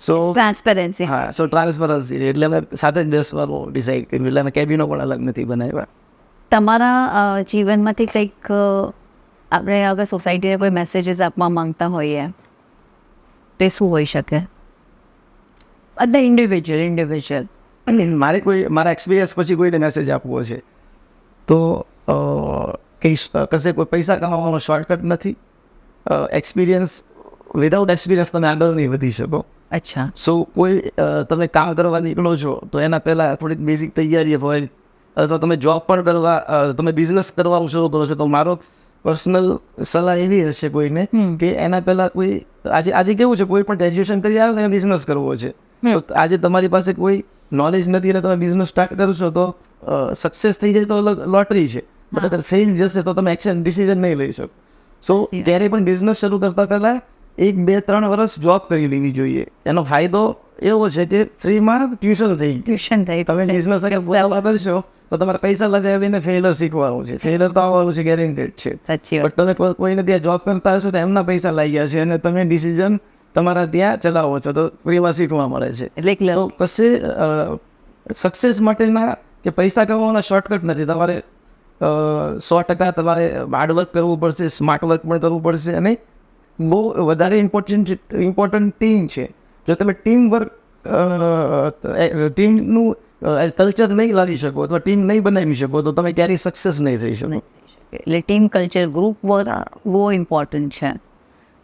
C: સો
B: ટ્રાન્સપેરન્સી.
C: હા, સો ટ્રાન્સપરન્સી એટલે અમે સાથે જ બેસવાનું ડિસાઈડ કર્યું. એટલે અમે કેબિનો પણ અલગ નથી બનાવ્યા.
B: તમારા જીવનમાંથી કંઈક આપણે અગર સોસાયટીને કોઈ મેસેજીસ આપવા માંગતા હોઈએ તે શું હોઈ શકે? બધા ઇન્ડિવિજ્યુઅલ
C: મારા એક્સપિરિયન્સ પછી કોઈને મેસેજ આપવો છે તો કશે કોઈ પૈસા કમાવાનો શોર્ટકટ નથી. એક્સપિરિયન્સ વિધાઉટ એક્સપિરિયન્સ તમે આગળ નહીં વધી શકો.
B: અચ્છા
C: સો કોઈ તમે કામ કરવા નીકળો છો તો એના પહેલાં થોડીક બેઝિક તૈયારી હોય, અથવા તમે જોબ પણ કરવા તમે બિઝનેસ કરવાનું શરૂ કરો છો તો મારો પર્સનલ સલાહ એવી હશે કોઈને કે એના પહેલાં કોઈ આજે કેવું છે કોઈ પણ ગ્રેજ્યુએશન કરી આવે તો એને બિઝનેસ કરવો છે. તો આજે તમારી પાસે કોઈ નોલેજ નથી અને તમે બિઝનેસ સ્ટાર્ટ કરશો તો સક્સેસ થઈ જાય તો લોટરી છે, બટ અગર ફેલ જશે તો તમે એક્શન ડિસિઝન નહીં લઈ શકો. સો ત્યારે પણ બિઝનેસ શરૂ કરતા પહેલાં 1, 2, 3 વર્ષ જોબ કરી લેવી જોઈએ. એનો ફાયદો એવો છે કે ફ્રીમાં ટ્યુશન થઈ ગયું.
B: ટ્યુશન થઈ
C: તમે બિઝનેસ પોતામાં કરશો તો તમારે પૈસા લગાવીને ફેલર શીખવાનું છે. ફેલર તો આવવાનું છે, ગેરેન્ટેડ છે.
B: સાચી વાત.
C: બટ તમે કોઈને ત્યાં જોબ કરતા હશો તો એમના પૈસા લાગ્યા છે અને તમે ડિસિઝન તમારા ત્યાં ચલાવો છો તો ફ્રીમાં શીખવા મળે છે.
B: એટલે એક
C: તો કશે સક્સેસ માટેના કે પૈસા કમાવાના શોર્ટકટ નથી. તમારે 100% તમારે હાર્ડવર્ક કરવું પડશે, સ્માર્ટ વર્ક પણ કરવું પડશે અને બહુ વધારે ઇમ્પોર્ટન્ટ ટીમ છે. જો તમે ટીમ વર્ક ટીમનું કલ્ચર નહીં લાવી શકો અથવા ટીમ નહીં બનાવી શકો તો તમે ક્યારેય સક્સેસ નહીં થઈ શકો.
B: એટલે ટીમ કલ્ચર, ગ્રુપ વર્ક બહુ ઇમ્પોર્ટન્ટ છે.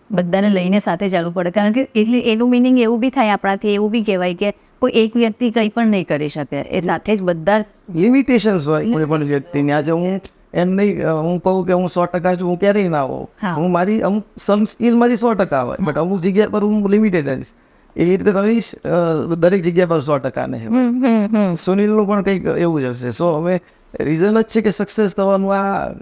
B: બધાને લઈને સાથે ચાલવું પડે, કારણ કે એટલે એનું મિનિંગ એવું બી થાય આપણાથી, એવું બી કહેવાય કે કોઈ એક વ્યક્તિ કંઈ પણ નહીં કરી શકે, એ સાથે જ બધા
C: લિમિટેશન્સ હોય કોઈ પણ વ્યક્તિની. આજે હું એમ નહીં હું કહું કે હું 100% છું, હું ક્યારેય ના હોઉં. હું મારી અમુક સમ સ્કિલ મારી 100% હોય, બટ અમુક જગ્યા પર હું લિમિટેડ હોઈશ. એવી રીતે કહીશ દરેક જગ્યા પર 100% નહીં. સુનિલનું પણ કંઈક એવું જ હશે. સો હવે રીઝન જ છે કે સક્સેસ થવાનું આ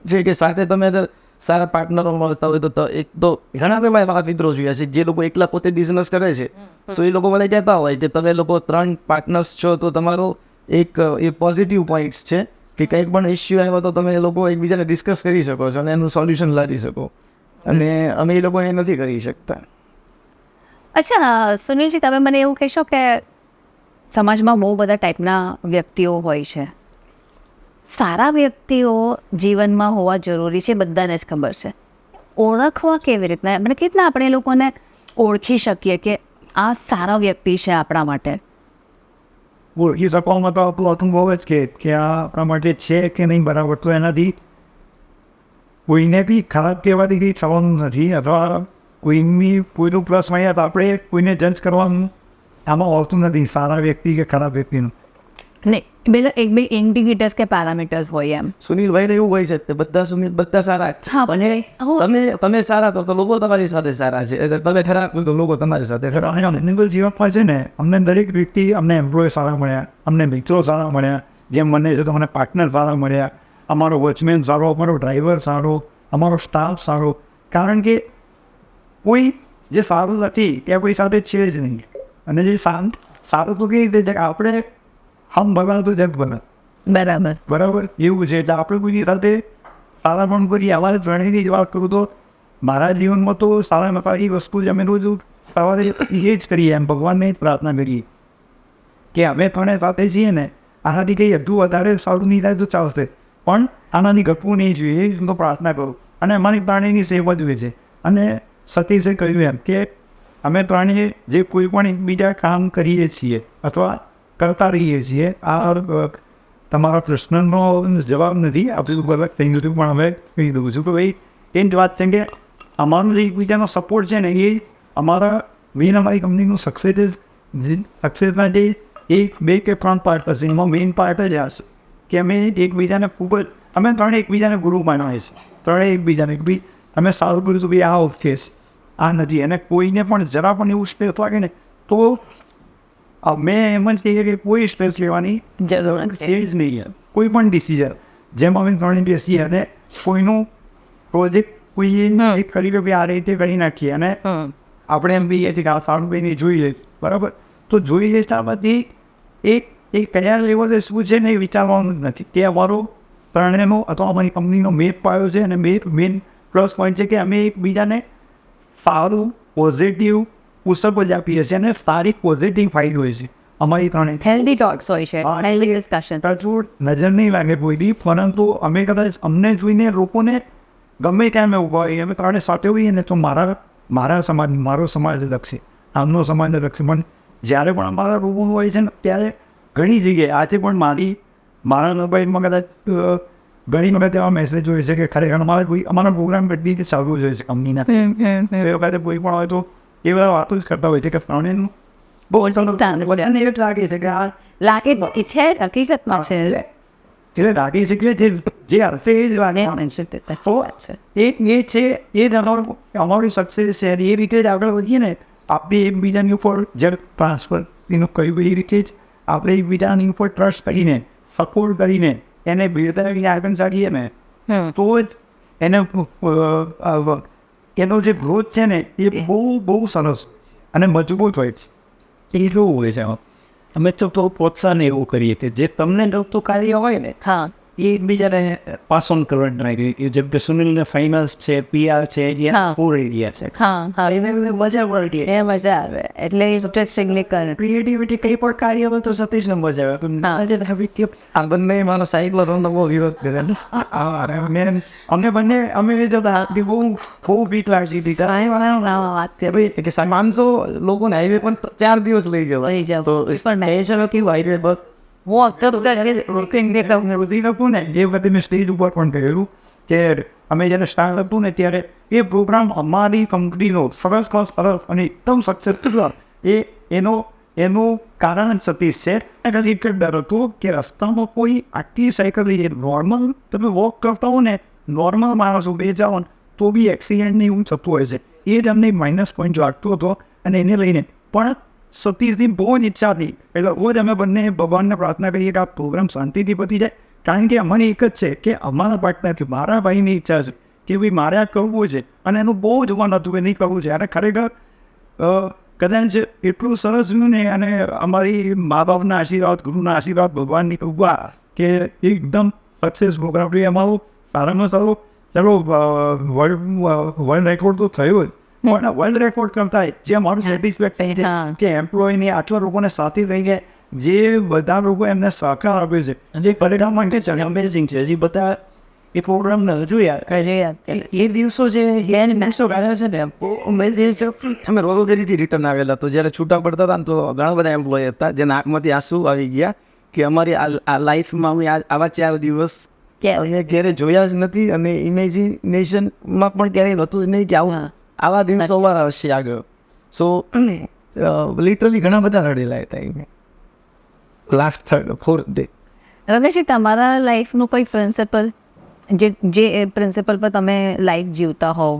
C: છે કે સાથે તમે અગર સારા પાર્ટનરો મળતા હોય તો એક તો ઘણા મેં મારા મિત્રો જોયા છે જે લોકો એકલા પોતે બિઝનેસ કરે છે. તો એ લોકો મને કહેતા હોય કે તમે લોકો 3 પાર્ટનર્સ છો તો તમારો એક એ પોઝિટિવ પોઈન્ટ્સ છે કે કંઈક પણ ઇસ્યુ આવ્યો તો તમે એ લોકો એકબીજાને ડિસ્કસ કરી શકો છો અને એનું સોલ્યુશન લાવી શકો. અને અમે એ લોકો એ નથી કરી શકતા.
B: અચ્છા સુનિલજી, તમે મને એવું કહેશો કે સમાજમાં બહુ બધા ટાઈપના વ્યક્તિઓ હોય છે. સારા વ્યક્તિઓ જીવનમાં હોવા જરૂરી છે, બધાને જ ખબર છે. ઓળખવા કેવી રીતના, મને કેવી રીતના આપણે એ લોકોને ઓળખી શકીએ કે આ સારા વ્યક્તિ છે આપણા માટે?
D: ઓળખી શકવામાં તો આપણું અનુભવ જ કે આ આપણા માટે છે કે નહીં બરાબર. તો એનાથી કોઈને બી ખરાબ કહેવાથી કંઈ થવાનું નથી, અથવા કોઈનું પ્લસ માઇનસ આપણે કોઈને જજ કરવાનું આમાં હોતું નથી સારા વ્યક્તિ કે ખરાબ વ્યક્તિનું.
B: નહીં પેલા એક બે ઇન્ડિકેટર્સ કે પેરામીટર્સ હોય એમ.
C: સુનિલભાઈને એવું હોય છે કે બધા સારા જ છે.
B: હા પણ
C: તમે સારા તો લોકો તમારી સાથે સારા છે, અગર તમે ખરાબ તો લોકો તમારી સાથે ખરાબ.
D: અને અમને જીવનમાં છે ને અમને દરેક વ્યક્તિ, અમને એમ્પ્લોય સારા મળ્યા, અમને મિત્રો સારા મળ્યા, જેમ મને છે તો મને પાર્ટનર સારા મળ્યા, અમારો વોચમેન સારો, અમારો ડ્રાઈવર સારો, અમારો સ્ટાફ સારો. કારણ કે કોઈ જે સારું નથી એ કોઈ સાથે છે જ નહીં. અને જે સારું તો કેવી રીતે છે કે આપણે હમ ભગવાન તો જગ બને, બરાબર એવું છે. એટલે આપણે કોઈની સાથે સારા પણ કરીએ. અમારે ત્રણેયની જ વાત કરું તો મારા જીવનમાં તો સારામાં સારી વસ્તુ જ અમે રોજ સવારે એ જ કરીએ, એમ ભગવાનને જ પ્રાર્થના કરીએ કે અમે ત્રણેય સાથે છીએ ને આનાથી કંઈ હજુ વધારે સારું નહીં થાય તો ચાલશે, પણ આનાથી ઘટવું નહીં જોઈએ એ હું તો પ્રાર્થના કરું. અને અમારી ત્રણેયની સેવા જ હોય છે. અને સતીશે કહ્યું એમ કે અમે ત્રણેય જે કોઈ પણ એકબીજા કામ કરીએ છીએ અથવા કરતા રહીએ છીએ, આ તમારા પ્રશ્નનો જવાબ નથી આપતું ગલત થઈ ગયું, પણ હવે કહી દઉં છું કે ભાઈ એ જ વાત છે કે અમારું જે એકબીજાનો સપોર્ટ છે ને એ અમારા મેઇન અમારી કંપનીનું સક્સેસમાં જે 1, 2 કે 3 પાર્ટ હશે, એમાં મેઇન પાર્ટ જ હશે કે અમે એકબીજાને ખૂબ જ અમે ત્રણે એકબીજાને ગુરુ માનીએ છીએ. ત્રણેય એકબીજાને બી અમે સારું કર્યું તો ભાઈ આ ઓફકેસ આ નથી. અને કોઈને પણ જરા પણ એવું સ્ટ્રેસ લાગે ને તો મેં એમ જ કહીએ કે કોઈ સ્ટ્રેસ લેવાની
B: જરૂર
D: છે જ નહીં. કોઈ પણ ડિસિઝન જેમ અમે ત્રણે બેસીએ અને કોઈનું પ્રોજેક્ટ કોઈ એક કરી કે ભાઈ આ રીતે કરી નાખીએ અને આપણે એમ કહીએ છીએ કે આ સારું ભાઈને જોઈ લે, બરાબર, તો જોઈ લે ત્યારબાદથી એક કયા લેવલે શું છે ને એ વિચારવાનું જ નથી. તે અમારો ત્રણેયનો અથવા અમારી કંપનીનો મેન પાયો છે. અને મેન પ્લસ પોઈન્ટ છે કે અમે એકબીજાને સારું પોઝિટિવ પુસ્તક જ આપીએ છીએ અને સારી પોઝિટિવ ફાઇલ હોય છે અમારી ત્રણેય.
B: હેલ્ધી ટોક્સ હોય છે, હેલ્ધી ડિસ્કશન.
D: થોડું નજર નહીં લાગે કોઈની, પરંતુ અમે કદાચ અમને જોઈને લોકોને ગમે ત્યાં અમે ઊભા હોઈએ, અમે ત્રણે સાથે હોઈએ ને તો મારા સમાજ, મારો સમાજ અલગ છે, આમનો સમાજ અલગ છે. પણ જ્યારે પણ અમારા રૂબરૂ હોય છે ને ત્યારે ઘણી જગ્યાએ આજે પણ મારા મોબાઈલમાં કદાચ ઘણી વખત એવા મેસેજ હોય છે કે ખરેખર અમારા પ્રોગ્રામ બધી રીતે ચાલવું જોઈએ છે કંપનીના. એ વખતે કોઈ પણ હોય તો એ બધા વાતો જ કરતા હોય છે કે ત્રણેયનું બહુ બધાને એવું લાગે છે કે આ
B: લાગે છે હકીકતમાં છે.
D: એટલે લાગે છે કે જે હશે એ જ લાગે એ છે એ જ અમારું સક્સેસ છે. એ રીતે જ આગળ વધીએ ને આપણે એકબીજાની ઉપર જે ટ્રાન્સફર એનું કહ્યું એ રીતે જ આપણે એકબીજાની ઉપર ટ્રસ્ટ કરીને સપોર્ટ કરીને એને બિરદાવીને આગળ ચાલીએ ને તો જ એને એનો જે ગ્રોથ છે ને એ બહુ સરસ અને મજબૂત હોય છે.
E: એ કેવું હોય છે અમે તો પ્રોત્સાહન એવું કરીએ કે જે તમને ગમતું કાર્ય હોય ને એ એકબીજાને પાસ ઓન કરવા ટ્રાય કરીએ કે જેમ કે સુનિલને ફાઇનાન્સ છે, PR છે, એ પૂર એરિયા છે, એને મજા પડતી
B: એ મજા આવે એટલે ઇન્ટરેસ્ટિંગલી કરે.
E: ક્રિએટિવિટી કંઈ પણ કાર્ય હોય તો સતીશને મજા આવે.
C: આ બંને મારા સાઈડમાં તમને બહુ વિરોધ કરે.
D: અમને બંને અમે બહુ બીક લાગતી હતી
C: કે માણસો લોકોને હાઈવે પર 4 દિવસ લઈ જવા તો કેવું હાઈવે પર
D: બધી લખું ને એ વખતે મેં સ્ટેજ ઉપર પણ કહેલું કે અમે જ્યારે સ્ટાર્ટ હતું ને ત્યારે એ પ્રોગ્રામ અમારી કંપનીનો સરસ અને એકદમ સક્સેસફુલ એનું કારણ જ સતીશ છે. અને એક જ ડર હતો કે રસ્તામાં કોઈ આટલી સાયકલ લઈએ નોર્મલ તમે વોક કરતા હો ને નોર્મલ માણસો બે જાઓ તો બી એક્સિડન્ટ એવું થતું હોય છે. એ જ અમને માઇનસ પોઈન્ટ લાગતો હતો અને એને લઈને પણ સતીશની બહુ જ ઈચ્છા હતી. એટલે રોજ અમે બંને ભગવાનને પ્રાર્થના કરીએ કે આ પ્રોગ્રામ શાંતિથી પતી જાય. કારણ કે અમારી એક જ છે કે અમારા પાર્ટનર મારા ભાઈની ઈચ્છા છે કે ભાઈ મારે આ કરવું છે અને એનું બહુ જ મન હતું કે નહીં કરવું છે. અને ખરેખર કદાચ એટલું સરસ રહ્યું ને અને અમારી મા બાપના આશીર્વાદ, ગુરુના આશીર્વાદ, ભગવાનની કૃપા કે એકદમ સક્સેસ પ્રોગ્રામ રહ્યું. અમારું સારામાં સારું ચલો વર્લ્ડ રેકોર્ડ તો થયો જ, પણ વર્લ્ડ રેકોર્ડ કરતા જે અમારું સેટિસ્ફેક્શન છે કે એમ્પ્લોયની આટલા લોકોને સાથે લઈને જે બધા લોકો એમને સહકાર આપે છે
E: અને પરિણામ માટે છે અમેઝિંગ છે. હજી બધા એ પ્રોગ્રામ ન જોયા એ દિવસો જે દિવસો ગયા છે ને
C: અમે રોજગારીથી રિટર્ન આવેલા તો જ્યારે છૂટા પડતા હતા ને તો ઘણા બધા એમ્પ્લોય હતા જે નાકમાંથી આંસુ આવી ગયા કે અમારી આ લાઈફમાં અમે આવા 4 દિવસ ક્યારે જોયા જ નથી અને ઇમેજિનેશનમાં પણ ક્યારેય નહોતું નહીં કે આવા દિવસો હશે આગળ. સો લિટરલી ઘણા બધા રડેલા એ ટાઈમે. Last 4th day.
B: રમેશજી, તમારા લાઈફનું કોઈ પ્રિન્સિપલ જે પ્રિન્સિપલ પર તમે લાઈફ જીવતા હોવ?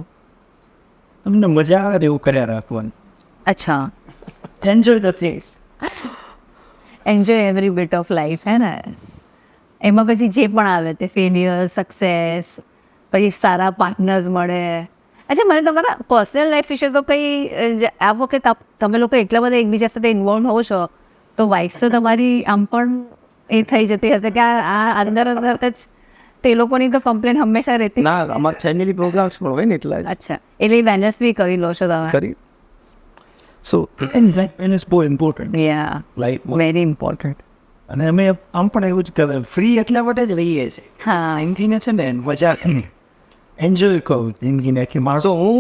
E: તમને મજા આવે એવું કર્યા રાખવાનું.
B: અચ્છા,
E: enjoy the things.
B: Enjoy every bit of life, હે ને? એમાં પછી જે પણ આવે તે ફેલિયર, સક્સેસ, પછી સારા પાર્ટનર્સ મળે. અચ્છા, મને તમારા પર્સનલ લાઈફ વિશે તો કંઈ આ વખતે તમે લોકો એટલા બધા એકબીજા સાથે ઇન્વોલ્વ હો છો, તો વાઇફ તો તમારી આમ પણ એ થઈ જતી હશે કે આ અંદર જ તે લોકોની તો કમ્પ્લેન હંમેશા રહેતી.
C: ના, અમારા ફેમિલી પ્રોગ્રામ્સ પણ હોય ને એટલા જ
B: અચ્છા, એટલે બેલેન્સ બી કરી લો છો તમે?
C: કરી. સો
E: એન્ડ ઇઝ બહુ ઇમ્પોર્ટન્ટ
B: યા,
E: લાઈફમાં.
B: Very important.
E: અને અમે આમ પણ એવું જ કરે, ફ્રી એટલા માટે જ રહીએ છીએ.
B: હા,
E: જિંદગીને છે ને મજા એન્જોય કહું જિંદગીને કે માણસો.
C: સો હું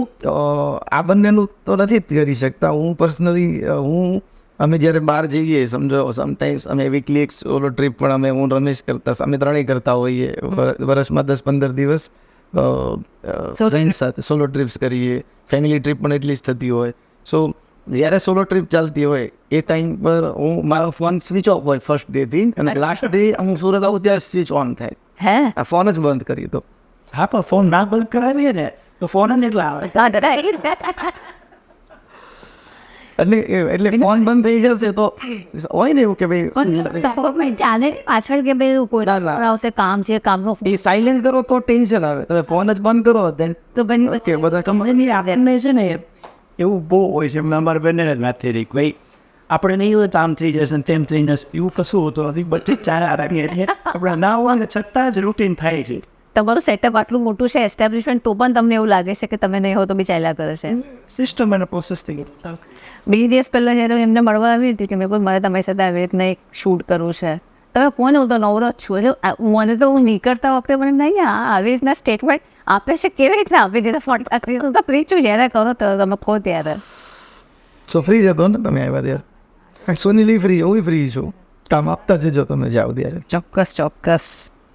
C: આ બંનેનું તો નથી જ કરી શકતા. હું પર્સનલી અમે જ્યારે બહાર જઈએ, સમજો સમટાઈમ્સ અમે વીકલી એક સોલો ટ્રીપ પણ હું રમેશ કરતા, અમે ત્રણેય કરતા હોઈએ. વર્ષમાં 10-15 દિવસ ફ્રેન્ડ સાથે સોલો ટ્રીપ્સ કરીએ. ફેમિલી ટ્રીપ પણ એટલી જ થતી હોય. સો જ્યારે સોલો ટ્રીપ ચાલતી હોય એ ટાઈમ પર મારો ફોન સ્વિચ ઓફ હોય ફર્સ્ટ ડેથી, અને લાસ્ટ ડે હું સુરત આવું ત્યારે સ્વિચ ઓન થાય.
B: હે?
C: આ ફોન જ બંધ કરી દો.
E: હા, પણ ફોન ના બંધ કરાવીએ ને તો ફોન જ એટલા આવે.
C: એટલે ફોન બંધ થઈ જશે તો હોય ને એવું કે ભાઈ
B: ચાલે પાછળ કે ભાઈ કોઈ
C: ના, ના.
B: આવશે, કામ છે, કામનો
C: એ સાયલેન્ટ કરો તો ટેન્શન આવે. તમે ફોન જ બંધ કરો then
B: તો બંધ
C: ઓકે બધા
E: આપણને છે ને એવું બહુ હોય છે. અમારા બંને જ વાત થઈ રહી કે ભાઈ આપણે નહીં હોય તો આમ થઈ જશે ને તેમ થઈ જશે, એવું કશું હોતું નથી. બધી ચાલ્યા રાખીએ છીએ આપણે ના હોય ને છતાં જ રૂટીન થાય છે.
B: તમારું સેટઅપ આટલું મોટું છે, એસ્ટાબ્લિશમેન્ટ, તો પણ તમને એવું લાગે છે કે તમે નહીં હો તો બી ચાલ્યા કરે છે.
E: સિસ્ટમ અને પ્રોસેસ થઈ ગઈ.
B: 2 દિવસ પહેલાં જ્યારે હું એમને મળવા આવી હતી કે મેં કોઈ મારે તમારી સાથે આવી રીતના એક શૂટ કરવું છે, તમે કોને? હું તો નવરો જ છું. એટલે મને તો હું નીકળતા વખતે મને નહીં આવી રીતના સ્ટેટમેન્ટ આપે છે, કેવી રીતના આપી દીધા ફોટા? હું તો ફ્રી છું, જ્યારે કરો તો તમે કહો ત્યારે.
C: સો ફ્રી જ હતો ને તમે આવ્યા ત્યારે? સોનીલી ફ્રી, હું ફ્રી છું. કામ આપતા જજો તમે જાઓ ત્યારે.
B: ચોક્કસ ચોક્કસ.